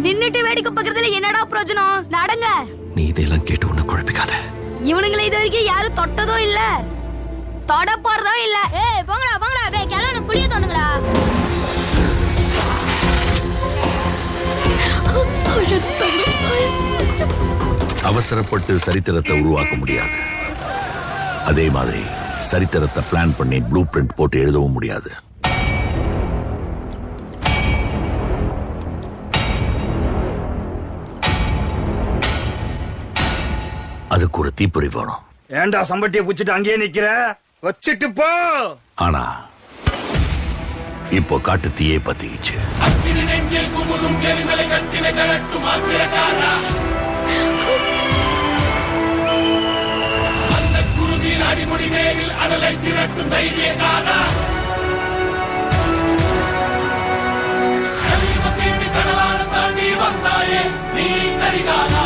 நின்னுட்டு வேடிக்கை பார்க்கறதுல என்னடா பிரயோஜனம்? நடங்க. நீ இதெல்லாம் கேட்டு உன்னை குழப்பிக்காத. இவனுங்களை இது வரைக்கும் யாரும் தொட்டதும் இல்ல, தொட போறதும் இல்ல. ஏய் போங்கடா போங்கடா, பே கிளவன குளிய தோணுங்கடா. அவசரப்பட்டு சரித்திரத்தை உருவாக்க முடியாது. அதே மாதிரி சரித்திரத்தை பிளான் பண்ணி ப்ளூ பிரிண்ட் போட்டு எழுதவும் முடியாது. அதுக்கு ஒரு தீப்பொறி வேணும். ஏண்டா சம்பட்டியை புடிச்சிட்டு அங்கேயே நிக்கிற? வச்சிட்டு போ. ஆனா இப்போ காட்டு தீயே பத்திக்கிச்சு. அடிமுடி நேரில் அடலை திரட்டும் தைரியக்காரா, கடலான தாண்டி வந்தாயே நீ கரிகாலா.